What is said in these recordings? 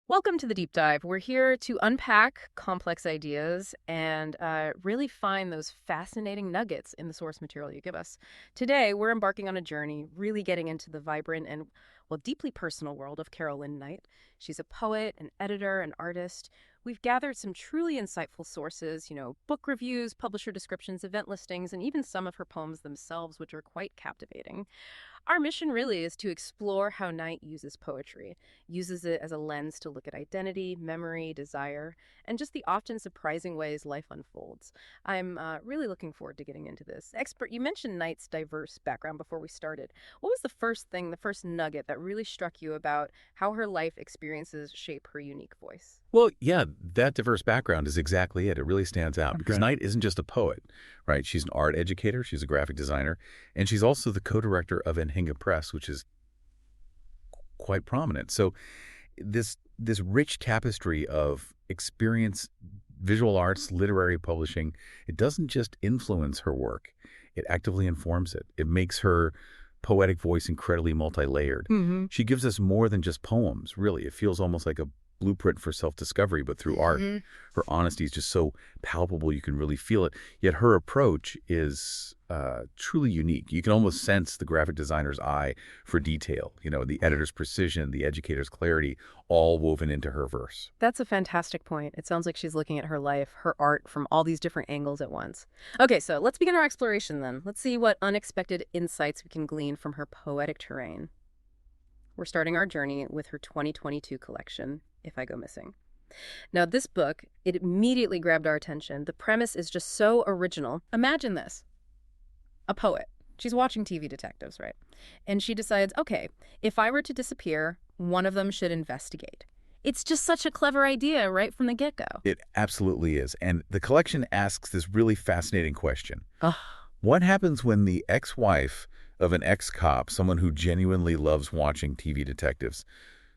Welcome to the deep dive. We're here to unpack complex ideas and really find those fascinating nuggets in the source material you give us. Today, we're embarking on a journey, really getting into the vibrant and, well, deeply personal world of Carol Lynne Knight. She's a poet, an editor, an artist. We've gathered some truly insightful sources, book reviews, publisher descriptions, event listings, and even some of her poems themselves, which are quite captivating. Our mission really is to explore how Knight uses poetry, uses it as a lens to look at identity, memory, desire, and just the often surprising ways life unfolds. I'm really looking forward to getting into this. Expert, you mentioned Knight's diverse background before we started. What was the first thing, the first nugget that really struck you about how her life experiences shape her unique voice? Well, yeah, that diverse background is exactly it. It really stands out because Okay. Knight isn't just a poet, right? She's an art educator, she's a graphic designer, and she's also the co-director of Anhinga Press, which is quite prominent. So this rich tapestry of experience, visual arts, literary publishing, it doesn't just influence her work, it actively informs it. It makes her poetic voice incredibly multi-layered. Mm-hmm. She gives us more than just poems, really. It feels almost like a blueprint for self-discovery, but through art. Her honesty is just so palpable, you can really feel it. Yet her approach is truly unique. You can almost sense the graphic designer's eye for detail, the editor's precision, the educator's clarity, all woven into her verse. That's a fantastic point. It sounds like she's looking at her life, her art from all these different angles at once. Okay, so let's begin our exploration then. Let's see what unexpected insights we can glean from her poetic terrain. We're starting our journey with her 2022 collection, If I Go Missing. Now, this book, it immediately grabbed our attention. The premise is just so original. Imagine this. A poet. She's watching TV detectives, right? And she decides, okay, if I were to disappear, one of them should investigate. It's just such a clever idea right from the get-go. It absolutely is. And the collection asks this really fascinating question. Ugh. What happens when the ex-wife of an ex-cop, someone who genuinely loves watching TV detectives,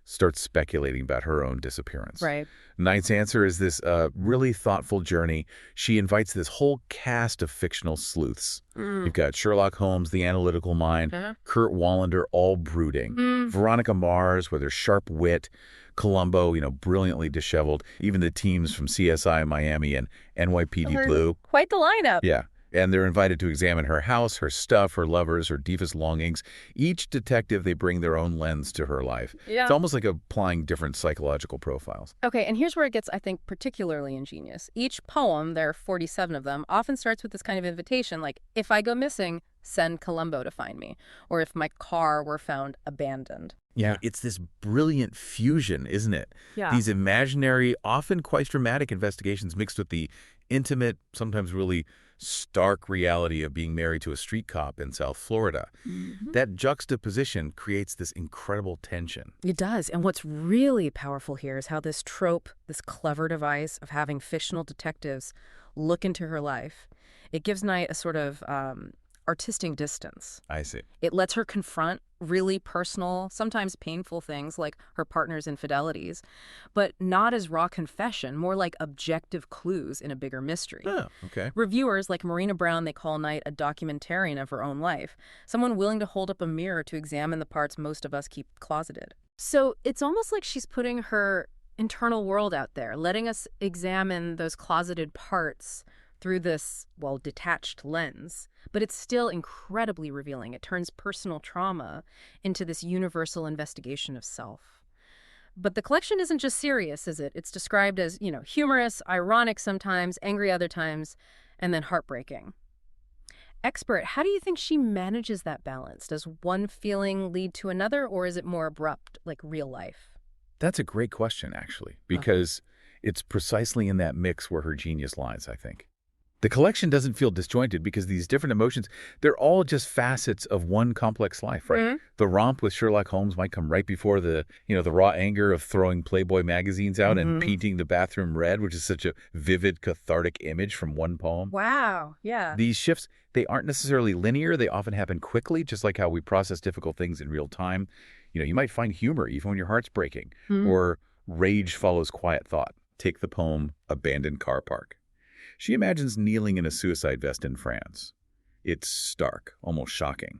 starts speculating about her own disappearance? Right. Knight's answer is this really thoughtful journey. She invites this whole cast of fictional sleuths. You've got Sherlock Holmes, the analytical mind, Uh-huh. Kurt Wallander, all brooding, Veronica Mars with her sharp wit, Columbo, brilliantly disheveled, even the teams from CSI Miami and NYPD Blue. Quite the lineup. Yeah. And they're invited to examine her house, her stuff, her lovers, her deepest longings. Each detective, they bring their own lens to her life. Yeah. It's almost like applying different psychological profiles. Okay, and here's where it gets, I think, particularly ingenious. Each poem, there are 47 of them, often starts with this kind of invitation, like, if I go missing, send Columbo to find me, or if my car were found abandoned. Yeah. It's this brilliant fusion, isn't it? Yeah. These imaginary, often quite dramatic investigations mixed with the intimate, sometimes really stark reality of being married to a street cop in South Florida. That juxtaposition creates this incredible tension. It does. And what's really powerful here is how this trope, this clever device of having fictional detectives look into her life, it gives Knight a sort of artistic distance. I see. It lets her confront really personal, sometimes painful things like her partner's infidelities, but not as raw confession, more like objective clues in a bigger mystery. Oh, okay. Reviewers like Marina Brown, they call Knight a documentarian of her own life, someone willing to hold up a mirror to examine the parts most of us keep closeted. So it's almost like she's putting her internal world out there, letting us examine those closeted parts through this, well, detached lens. But it's still incredibly revealing. It turns personal trauma into this universal investigation of self. But the collection isn't just serious, is it? It's described as, humorous, ironic sometimes, angry other times, and then heartbreaking. Expert, how do you think she manages that balance? Does one feeling lead to another, or is it more abrupt, like real life? That's a great question, actually, because it's precisely in that mix where her genius lies, I think. The collection doesn't feel disjointed because these different emotions, they're all just facets of one complex life, right? The romp with Sherlock Holmes might come right before the raw anger of throwing Playboy magazines out and painting the bathroom red, which is such a vivid, cathartic image from one poem. Wow, yeah. These shifts, they aren't necessarily linear. They often happen quickly, just like how we process difficult things in real time. You might find humor even when your heart's breaking, or rage follows quiet thought. Take the poem, Abandoned Car Park. She imagines kneeling in a suicide vest in France. It's stark, almost shocking.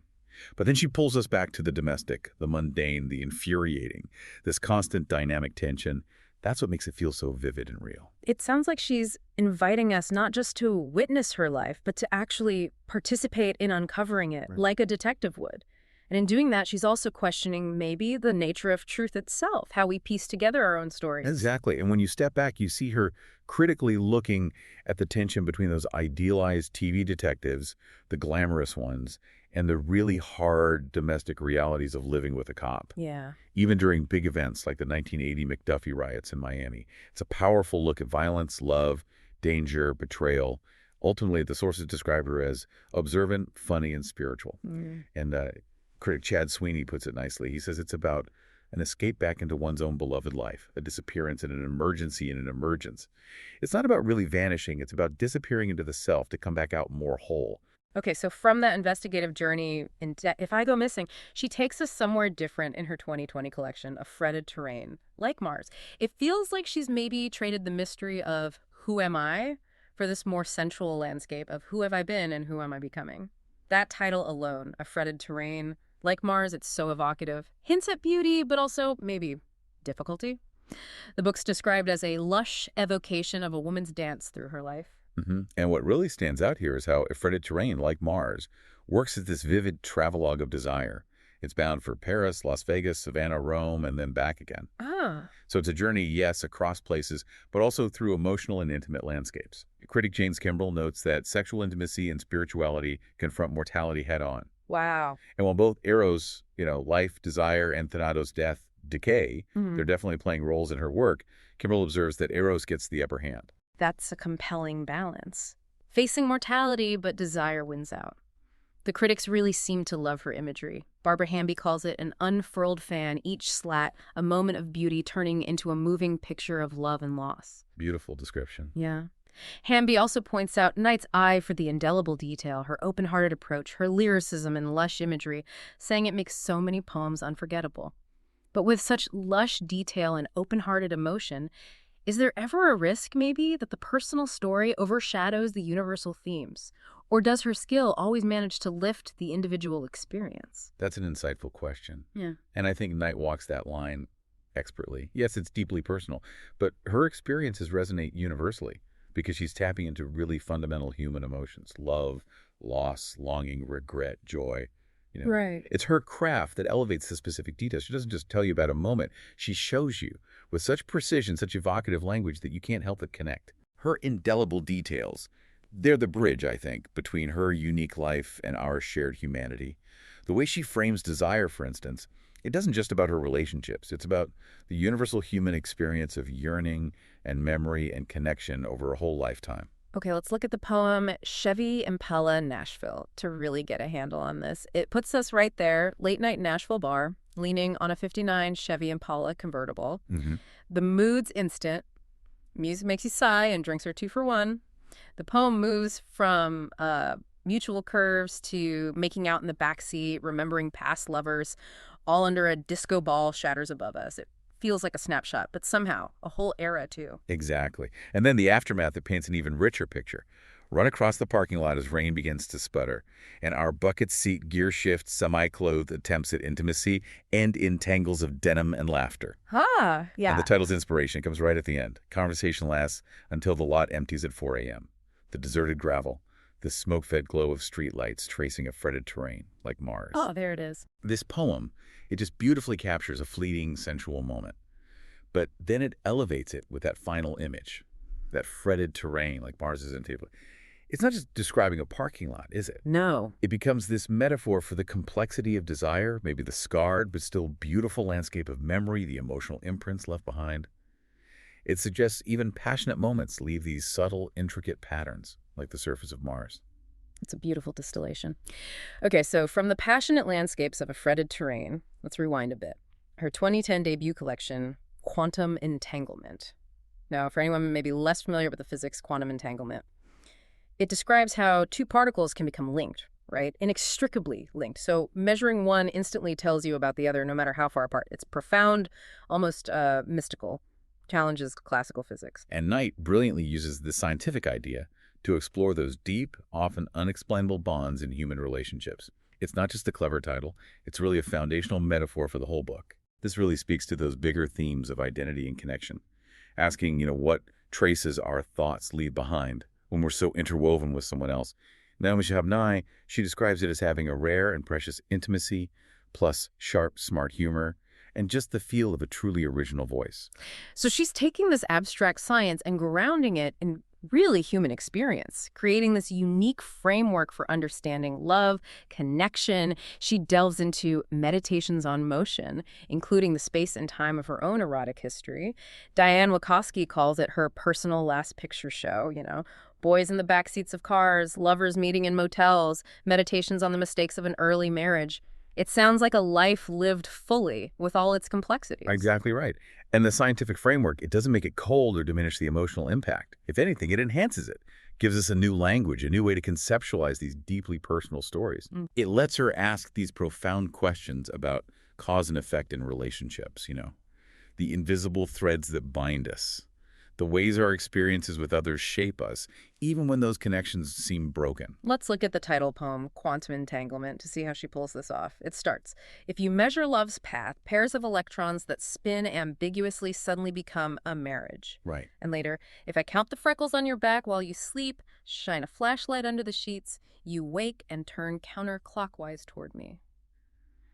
But then she pulls us back to the domestic, the mundane, the infuriating, this constant dynamic tension. That's what makes it feel so vivid and real. It sounds like she's inviting us not just to witness her life, but to actually participate in uncovering it, Right. like a detective would. And in doing that, she's also questioning maybe the nature of truth itself, how we piece together our own stories. Exactly. And when you step back, you see her critically looking at the tension between those idealized TV detectives, the glamorous ones, and the really hard domestic realities of living with a cop. Yeah. Even during big events like the 1980 McDuffie riots in Miami. It's a powerful look at violence, love, danger, betrayal. Ultimately, the sources describe her as observant, funny, and spiritual. Mm. And critic Chad Sweeney puts it nicely. He says it's about an escape back into one's own beloved life, a disappearance and an emergency and an emergence. It's not about really vanishing. It's about disappearing into the self to come back out more whole. Okay, so from that investigative journey, If I Go Missing, she takes us somewhere different in her 2020 collection of fretted terrain, like Mars. It feels like she's maybe traded the mystery of who am I for this more sensual landscape of who have I been and who am I becoming. That title alone, A Fretted Terrain, like Mars, it's so evocative. Hints at beauty, but also maybe difficulty. The book's described as a lush evocation of a woman's dance through her life. And what really stands out here is how a fretted terrain, like Mars, works as this vivid travelogue of desire. It's bound for Paris, Las Vegas, Savannah, Rome, and then back again. Ah, So it's a journey, yes, across places, but also through emotional and intimate landscapes. Critic James Kimbrell notes that sexual intimacy and spirituality confront mortality head-on. wow. And while both Eros, life, desire, and Thanatos, death, decay, Mhm. they're definitely playing roles in her work, Kimbrell observes that Eros gets the upper hand. That's a compelling balance. Facing mortality, but desire wins out. The critics really seem to love her imagery. Barbara Hamby calls it an unfurled fan, each slat a moment of beauty turning into a moving picture of love and loss. Beautiful description. Yeah. Hamby also points out Knight's eye for the indelible detail, her open-hearted approach, her lyricism and lush imagery, saying it makes so many poems unforgettable. But with such lush detail and open-hearted emotion, is there ever a risk, maybe, that the personal story overshadows the universal themes? Or does her skill always manage to lift the individual experience? That's an insightful question. Yeah. And I think Knight walks that line expertly. Yes, it's deeply personal, but her experiences resonate universally because she's tapping into really fundamental human emotions: love, loss, longing, regret, joy. Right. It's her craft that elevates the specific details. She doesn't just tell you about a moment. She shows you with such precision, such evocative language that you can't help but connect. Her indelible details, they're the bridge, I think, between her unique life and our shared humanity. The way she frames desire, for instance, it doesn't just about her relationships. It's about the universal human experience of yearning and memory and connection over a whole lifetime. Okay, let's look at the poem Chevy Impala Nashville to really get a handle on this. It puts us right there, late night Nashville bar, leaning on a '59 Chevy Impala convertible. Mm-hmm. The mood's instant. Music makes you sigh and drinks are 2 for 1. The poem moves from mutual curves to making out in the backseat, remembering past lovers, all under a disco ball shatters above us. It feels like a snapshot, but somehow a whole era too. Exactly. And then the aftermath that paints an even richer picture. Run across the parking lot as rain begins to sputter, and our bucket seat gear shift semi-clothed attempts at intimacy end in tangles of denim and laughter. Ah, And the title's inspiration comes right at the end. Conversation lasts until the lot empties at 4 a.m. The deserted gravel, the smoke-fed glow of streetlights tracing a fretted terrain like Mars. Oh, there it is. This poem, it just beautifully captures a fleeting, sensual moment. But then it elevates it with that final image, that fretted terrain like Mars is in table. It's not just describing a parking lot, is it? No. It becomes this metaphor for the complexity of desire, maybe the scarred but still beautiful landscape of memory, the emotional imprints left behind. It suggests even passionate moments leave these subtle, intricate patterns, like the surface of Mars. It's a beautiful distillation. Okay, so from the passionate landscapes of a fretted terrain, let's rewind a bit. Her 2010 debut collection, Quantum Entanglement. Now, for anyone maybe less familiar with the physics, quantum entanglement, it describes how 2 particles can become linked, right? Inextricably linked. So measuring one instantly tells you about the other, no matter how far apart. It's profound, almost mystical, challenges classical physics. And Knight brilliantly uses this scientific idea to explore those deep, often unexplainable bonds in human relationships. It's not just a clever title. It's really a foundational metaphor for the whole book. This really speaks to those bigger themes of identity and connection, asking, what traces our thoughts leave behind when we're so interwoven with someone else. Naomi Shihab Nye, she describes it as having a rare and precious intimacy, plus sharp, smart humor, and just the feel of a truly original voice. So she's taking this abstract science and grounding it in really human experience, creating this unique framework for understanding love, connection. She delves into meditations on motion, including the space and time of her own erotic history. Diane Wachowski calls it her personal last picture show, boys in the back seats of cars, lovers meeting in motels, meditations on the mistakes of an early marriage. It sounds like a life lived fully with all its complexities. Exactly right. And the scientific framework, it doesn't make it cold or diminish the emotional impact. If anything, it enhances it, gives us a new language, a new way to conceptualize these deeply personal stories. It lets her ask these profound questions about cause and effect in relationships, the invisible threads that bind us, the ways our experiences with others shape us, even when those connections seem broken. Let's look at the title poem, Quantum Entanglement, to see how she pulls this off. It starts, if you measure love's path, pairs of electrons that spin ambiguously suddenly become a marriage. Right. And later, if I count the freckles on your back while you sleep, shine a flashlight under the sheets, you wake and turn counterclockwise toward me.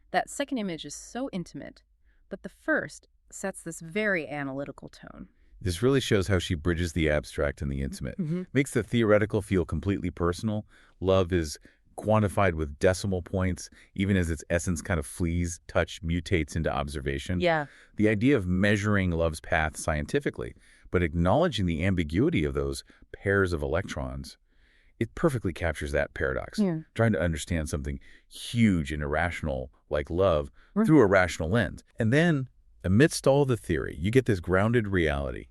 That second image is so intimate, but the first sets this very analytical tone. This really shows how she bridges the abstract and the intimate, makes the theoretical feel completely personal. Love is quantified with decimal points, even as its essence kind of flees, touch mutates into observation. Yeah. The idea of measuring love's path scientifically, but acknowledging the ambiguity of those pairs of electrons, it perfectly captures that paradox. Yeah. Trying to understand something huge and irrational like love through a rational lens. And then, amidst all the theory, you get this grounded reality.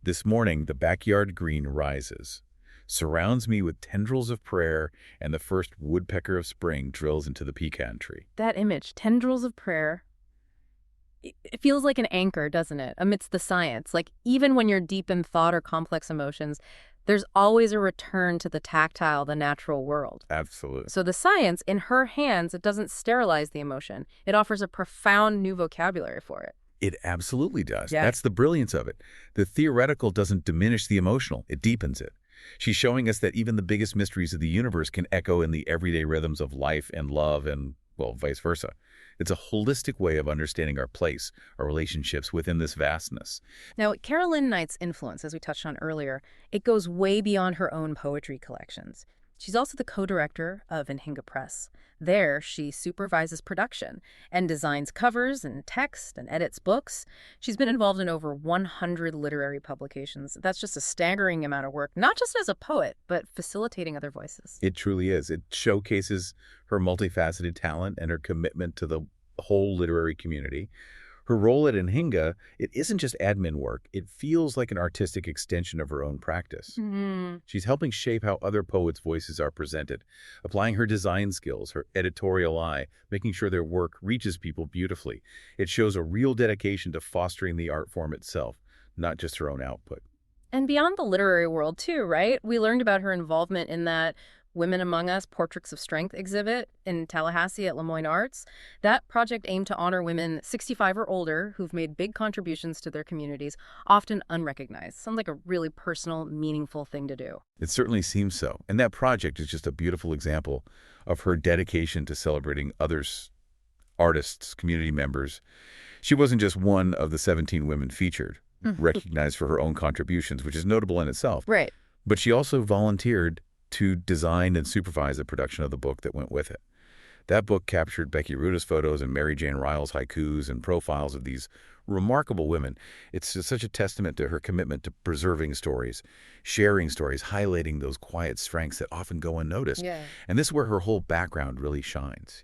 This morning, the backyard green rises, surrounds me with tendrils of prayer, and the first woodpecker of spring drills into the pecan tree. That image, tendrils of prayer, it feels like an anchor, doesn't it, amidst the science? Like, even when you're deep in thought or complex emotions, there's always a return to the tactile, the natural world. Absolutely. So the science, in her hands, it doesn't sterilize the emotion. It offers a profound new vocabulary for it. It absolutely does. Yeah. That's the brilliance of it. The theoretical doesn't diminish the emotional. It deepens it. She's showing us that even the biggest mysteries of the universe can echo in the everyday rhythms of life and love and, well, vice versa. It's a holistic way of understanding our place, our relationships within this vastness. Now, Carol Lynne Knight's influence, as we touched on earlier, it goes way beyond her own poetry collections. She's also the co-director of Anhinga Press. There, she supervises production and designs covers and text and edits books. She's been involved in over 100 literary publications. That's just a staggering amount of work, not just as a poet, but facilitating other voices. It truly is. It showcases her multifaceted talent and her commitment to the whole literary community. Her role at Anhinga, it isn't just admin work. It feels like an artistic extension of her own practice. She's helping shape how other poets' voices are presented, applying her design skills, her editorial eye, making sure their work reaches people beautifully. It shows a real dedication to fostering the art form itself, not just her own output. And beyond the literary world, too, right? We learned about her involvement in that Women Among Us Portraits of Strength exhibit in Tallahassee at Lemoyne Arts. That project aimed to honor women 65 or older who've made big contributions to their communities, often unrecognized. Sounds like a really personal, meaningful thing to do. It certainly seems so. And that project is just a beautiful example of her dedication to celebrating others, artists, community members. She wasn't just one of the 17 women featured, recognized for her own contributions, which is notable in itself. Right. But she also volunteered to design and supervise the production of the book that went with it. That book captured Becky Ruta's photos and Mary Jane Ryle's haikus and profiles of these remarkable women. It's just such a testament to her commitment to preserving stories, sharing stories, highlighting those quiet strengths that often go unnoticed. Yeah. And this is where her whole background really shines,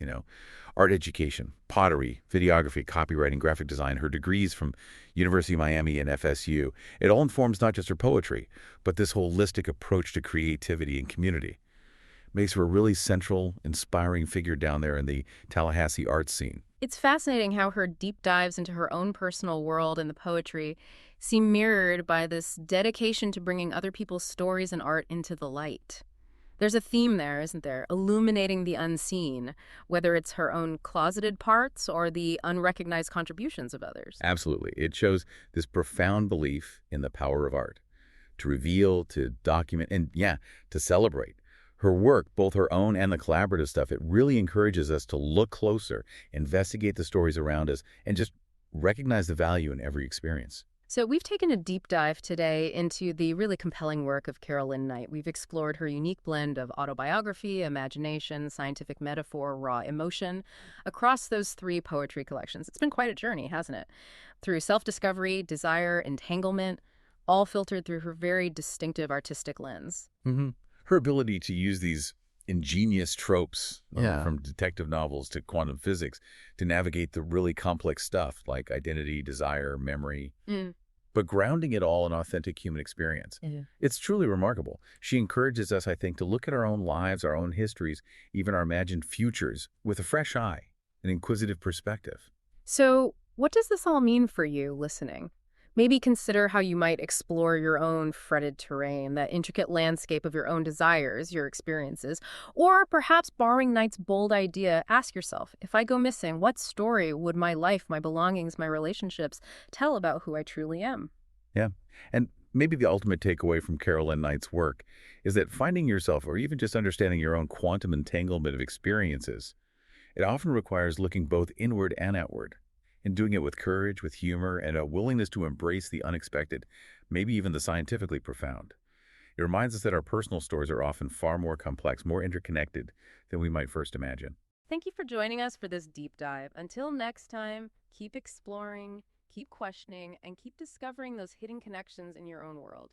Art education, pottery, videography, copywriting, graphic design, her degrees from University of Miami and FSU. It all informs not just her poetry, but this holistic approach to creativity and community. Makes her a really central, inspiring figure down there in the Tallahassee art scene. It's fascinating how her deep dives into her own personal world and the poetry seem mirrored by this dedication to bringing other people's stories and art into the light. There's a theme there, isn't there? Illuminating the unseen, whether it's her own closeted parts or the unrecognized contributions of others. Absolutely. It shows this profound belief in the power of art to reveal, to document, and yeah, to celebrate. Her work, both her own and the collaborative stuff, it really encourages us to look closer, investigate the stories around us, and just recognize the value in every experience. So, we've taken a deep dive today into the really compelling work of Carol Lynne Knight. We've explored her unique blend of autobiography, imagination, scientific metaphor, raw emotion across those three poetry collections. It's been quite a journey, hasn't it? Through self discovery, desire, entanglement, all filtered through her very distinctive artistic lens. hmm Her ability to use these ingenious tropes Yeah. from detective novels to quantum physics to navigate the really complex stuff like identity, desire, memory, Mm. but grounding it all in authentic human experience. Yeah. It's truly remarkable. She encourages us, I think, to look at our own lives, our own histories, even our imagined futures with a fresh eye, an inquisitive perspective. So, what does this all mean for you listening? Maybe consider how you might explore your own fretted terrain, that intricate landscape of your own desires, your experiences. Or perhaps borrowing Knight's bold idea, ask yourself, if I go missing, what story would my life, my belongings, my relationships tell about who I truly am? Yeah. And maybe the ultimate takeaway from Carol Lynne Knight's work is that finding yourself, or even just understanding your own quantum entanglement of experiences, it often requires looking both inward and outward, and doing it with courage, with humor, and a willingness to embrace the unexpected, maybe even the scientifically profound. It reminds us that our personal stories are often far more complex, more interconnected than we might first imagine. Thank you for joining us for this deep dive. Until next time, keep exploring, keep questioning, and keep discovering those hidden connections in your own world.